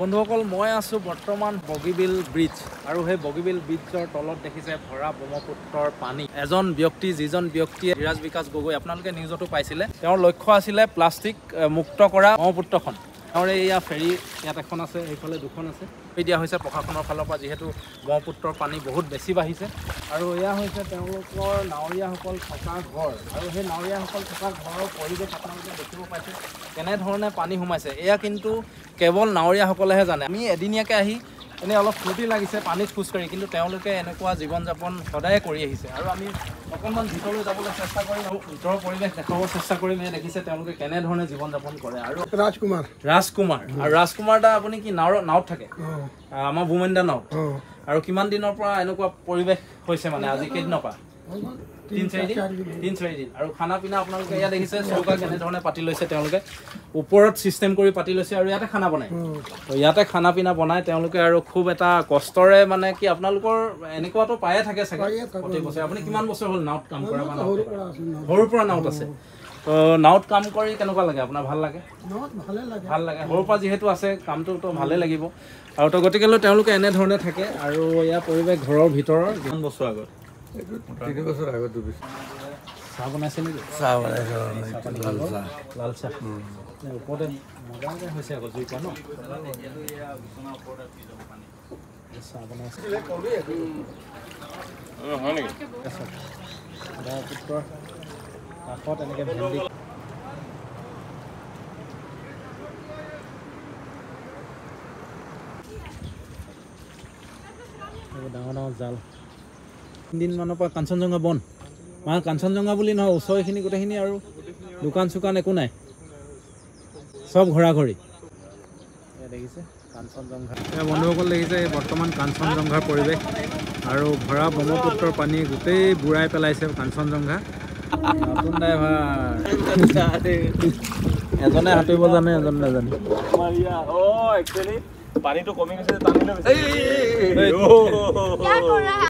বন্ধুসকল মই আছো বৰ্তমান বগীবিল ব্ৰিজ আৰু সেই বগীবিল ব্ৰিজৰ তলত দেখিছে ভৰা ব্ৰহ্মপুত্ৰৰ পানী এজন ব্যক্তি যিজন ব্যক্তিয়ে বিৰাজ বিকাশ গগৈ আপোনালোকে নিউজতো পাইছিলে তেওঁৰ লক্ষ্য আছিল প্লাষ্টিক মুক্ত কৰা ব্ৰহ্মপুত্ৰখন আৰু এয়া ফেৰী ইয়াত এখন আছে এইফালে দুখন আছে দিয়া হৈছে প্ৰশাসনৰ ফালৰ পৰা যেহেতু ব্ৰহ্মপুত্ৰৰ পানী বহুত বেছি বাঢ়িছে আৰু এয়া হৈছে তেওঁলোকৰ নাৱৰীয়াসকল থকা ঘৰ আৰু সেই নাৱৰীয়াসকল থকা ঘৰৰ পৰিৱেশ আপোনালোকে দেখিব পাইছে কেনেধৰণে পানী সোমাইছে এয়া কিন্তু কেৱল নাৱৰীয়াসকলেহে জানে আমি এদিনীয়াকৈ আহি এনেই অলপ ফূৰ্তি লাগিছে পানীত খোজকাঢ়ি কিন্তু তেওঁলোকে এনেকুৱা জীৱন যাপন সদায় কৰি আহিছে আৰু আমি অকণমান ভিতৰলৈ যাবলৈ চেষ্টা কৰিম আৰু ভিতৰৰ পৰিৱেশ দেখাব চেষ্টা কৰিম এয়া দেখিছে তেওঁলোকে কেনেধৰণে জীৱন যাপন কৰে আৰু ৰাজকুমাৰ আৰু ৰাজকুমাৰ দা আপুনি কি নাৱত থাকে আমাৰ ভূমেন্দা নাও আৰু কিমান দিনৰ পৰা এনেকুৱা পৰিৱেশ হৈছে মানে আজি কেইদিনৰ পৰা 3-4 দিন আৰু খানা পিনা আপোনালোকে ইয়াত দেখিছে চৌকা কেনেধৰণে পাতি লৈছে তেওঁলোকে ওপৰত চিষ্টেম কৰি পাতি লৈছে আৰু ইয়াতে খানা বনায় তো ইয়াতে খানা পিনা বনায় তেওঁলোকে আৰু খুব এটা কষ্টৰে মানে কি আপোনালোকৰ এনেকুৱাতো পায়ে থাকে চাগে প্ৰতি বছৰে আপুনি কিমান বছৰ হ'ল নাৱত কাম কৰা মানে সৰুৰ পৰা নাৱত আছে তো নাৱত কাম কৰি কেনেকুৱা লাগে আপোনাৰ ভাল লাগে সৰুৰ পৰা যিহেতু আছে কামটোতো ভালেই লাগিব আৰু তো গতিকেলৈ তেওঁলোকে এনেধৰণে থাকে আৰু ইয়াৰ পৰিৱেশ ঘৰৰ ভিতৰৰ কিমান বছৰ আগত 3 বছৰ আগত চাহ বনাইছে নেকি লাল চাহ ওপৰতে মজাকৈ হৈছে আকৌ জুই কোৱা ন চাহ বনাইছে ব্ৰহ্মপুত্ৰৰ কাষত এনেকৈ ভেন্দি ডাঙৰ ডাঙৰ জাল 3 দিনমানৰ পৰা কাঞ্চনজংঘা বন মানে কাঞ্চনজংঘা বুলি নহয় ওচৰখিনি গোটেইখিনি আৰু দোকান চোকান একো নাই চব ঘূৰি দেখিছে কাঞ্চনজংঘা বন্ধুসকল দেখিছে এই বৰ্তমান কাঞ্চনজংঘাৰ পৰিৱেশ আৰু ভৰা ব্ৰহ্মপুত্ৰৰ পানী গোটেই বুঢ়াই পেলাইছে কাঞ্চনজংঘা নতুন ড্ৰাইভাৰ এজনে সাঁতুৰিব জানে এজন নাজানে পানীটো কমি গৈছে